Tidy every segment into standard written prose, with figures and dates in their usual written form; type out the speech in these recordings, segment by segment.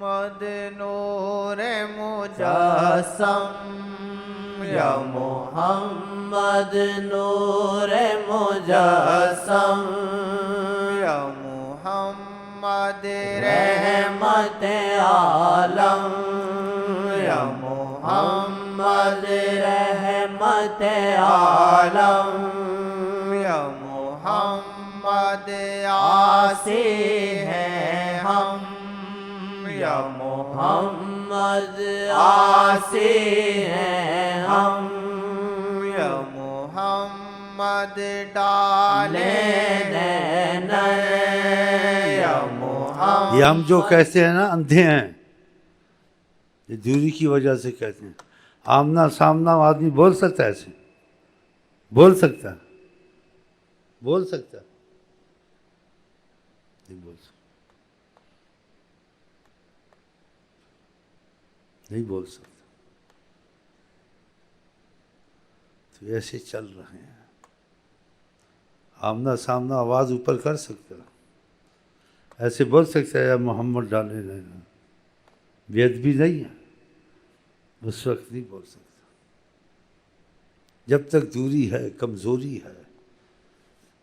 محمد نور مجسم یا محمد نور مجسم یا محمد رحمت عالم یا محمد رحمت عالم یا محمد عاصی ہیں ہم یا محمد عاصی ہیں ہم یا محمد ڈالے نین یا محمد. یہ ہم جو کہتے ہیں نا اندھے ہیں، یہ دوری کی وجہ سے کہتے ہیں. آمنا سامنا آدمی بول سکتا ہے ایسے؟ بول سکتا ہے؟ بول سکتا ہے؟ نہیں بول سکتا، نہیں بول سکتا. تو ایسے چل رہے ہیں. آمنا سامنا آواز اوپر کر سکتا ہے، ایسے بول سکتا ہے یا محمد ڈالے نہیں، بے ادبی نہیں ہے، اس وقت نہیں بول سکتا. جب تک دوری ہے کمزوری ہے.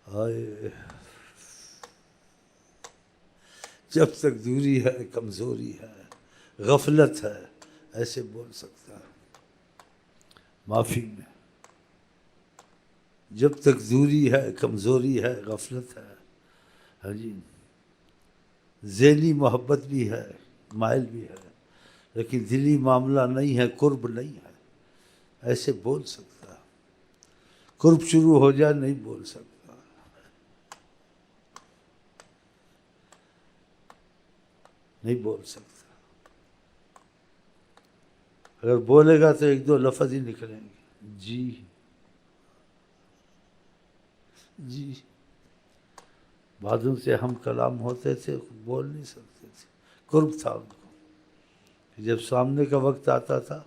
آئے جب تک دوری ہے کمزوری ہے غفلت ہے، ایسے بول سکتا ہے معافی میں. جب تک دوری ہے کمزوری ہے غفلت ہے. ہاں جی، ذہنی محبت بھی ہے، مائل بھی ہے، لیکن دلی معاملہ نہیں ہے، قرب نہیں ہے، ایسے بول سکتا ہے. قرب شروع ہو جائے نہیں بول سکتا. نہیں بول سکتا. اگر بولے گا تو ایک دو لفظ ہی نکلیں گے. جی جی. بعضوں سے ہم کلام ہوتے تھے بول نہیں سکتے تھے، قرب تھا ان کو. جب سامنے کا وقت آتا تھا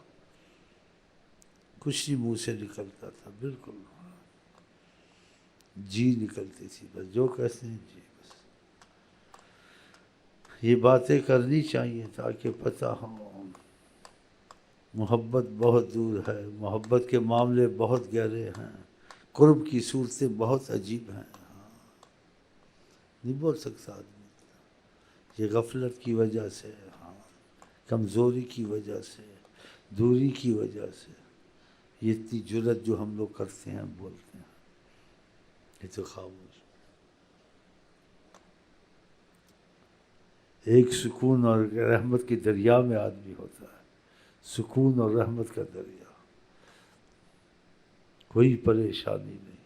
کچھ نہیں منہ سے نکلتا تھا، بالکل جی نکلتی تھی، بس جو کہتے ہیں جی. بس یہ باتیں کرنی چاہیے تاکہ پتہ ہو محبت بہت دور ہے، محبت کے معاملے بہت گہرے ہیں، قرب کی صورتیں بہت عجیب ہیں. نہیں بول سکتا آدمی، یہ غفلت کی وجہ سے، کمزوری کی وجہ سے، دوری کی وجہ سے. یہ اتنی جرت جو ہم لوگ کرتے ہیں بولتے ہیں، یہ تو خاموش. ایک سکون اور رحمت کے دریا میں آدمی ہوتا ہے، سکون اور رحمت کا دریا، کوئی پریشانی نہیں.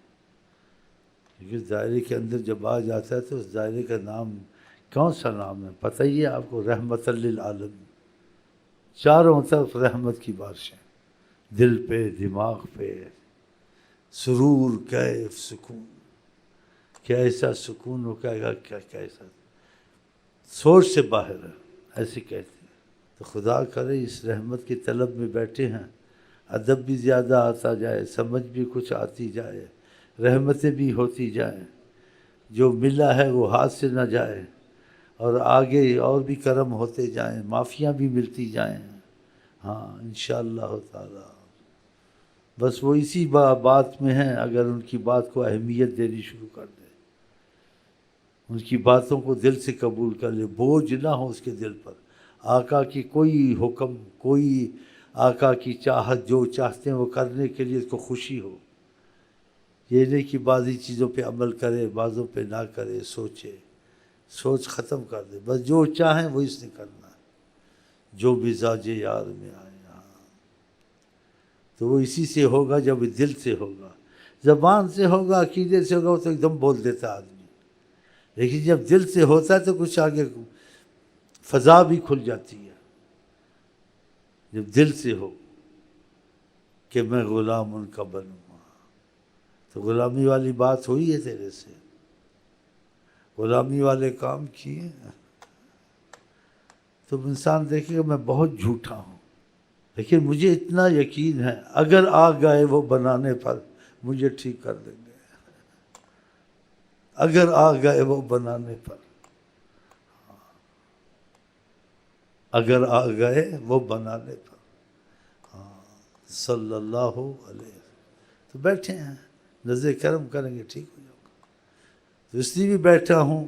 کیونکہ دائرے کے اندر جب آ جاتا ہے تو اس دائرے کا نام کون سا نام ہے پتہ ہی ہے آپ کو؟ رحمت للعالمین. چاروں طرف رحمت کی بارشیں، دل پہ، دماغ پہ، سرور، کیف، سکون. کیا ایسا سکون ہو کیا کیسا سوچ سے باہر ہے، ایسے کہتے ہیں. تو خدا کرے اس رحمت کی طلب میں بیٹھے ہیں، ادب بھی زیادہ آتا جائے، سمجھ بھی کچھ آتی جائے، رحمتیں بھی ہوتی جائیں، جو ملا ہے وہ ہاتھ سے نہ جائے، اور آگے اور بھی کرم ہوتے جائیں، معافیاں بھی ملتی جائیں. ہاں انشاءاللہ تعالی. بس وہ اسی بات میں ہیں، اگر ان کی بات کو اہمیت دینی شروع کر دے، ان کی باتوں کو دل سے قبول کر لے، بوجھ نہ ہو اس کے دل پر. آقا کی کوئی حکم، کوئی آقا کی چاہت، جو چاہتے ہیں وہ کرنے کے لیے اس کو خوشی ہو. یہ نہیں کہ بعضی چیزوں پہ عمل کرے، بعضوں پہ نہ کرے، سوچے، سوچ ختم کر دے. بس جو چاہیں وہ اس نے کرنا ہے، جو مزاج یار میں آئے. تو وہ اسی سے ہوگا جب دل سے ہوگا. زبان سے ہوگا، عقیدے سے ہوگا، وہ تو ایک دم بول دیتا آدمی، لیکن جب دل سے ہوتا ہے تو کچھ آگے فضا بھی کھل جاتی ہے. جب دل سے ہو کہ میں غلام ان کا بنوں، تو غلامی والی بات ہوئی ہے تیرے سے، غلامی والے کام کیے. تو انسان دیکھے گا میں بہت جھوٹا ہوں، لیکن مجھے اتنا یقین ہے اگر آ گئے وہ بنانے پر مجھے ٹھیک کر دیں گے. اگر آ گئے وہ بنانے پر. اگر آ گئے وہ بنانے پر. ہاں صلی اللہ علیہ وسلم. تو بیٹھے ہیں نظر کرم کریں گے ٹھیک ہو جاؤ گا. تو اس لیے بھی بیٹھا ہوں،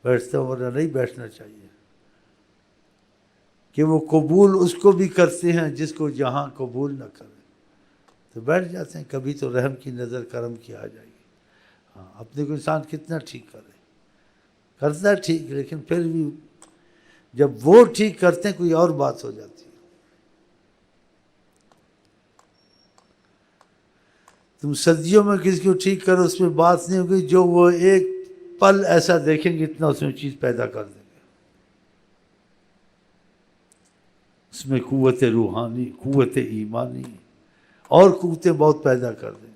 بیٹھتا ہوں ورنہ نہیں بیٹھنا چاہیے، کہ وہ قبول اس کو بھی کرتے ہیں جس کو جہاں قبول نہ کرے. تو بیٹھ جاتے ہیں، کبھی تو رحم کی نظر کرم کی آ جائے گی. ہاں اپنے کو انسان کتنا ٹھیک کرے، کرتا ہے ٹھیک، لیکن پھر بھی جب وہ ٹھیک کرتے ہیں کوئی اور بات ہو جاتی ہے. تم صدیوں میں کسی کو ٹھیک کرو اس میں بات نہیں ہوگی، جو وہ ایک پل ایسا دیکھیں گے اتنا اس میں چیز پیدا کر دیں گے. اس میں قوت روحانی، قوت ایمانی اور قوتیں بہت پیدا کر دیں.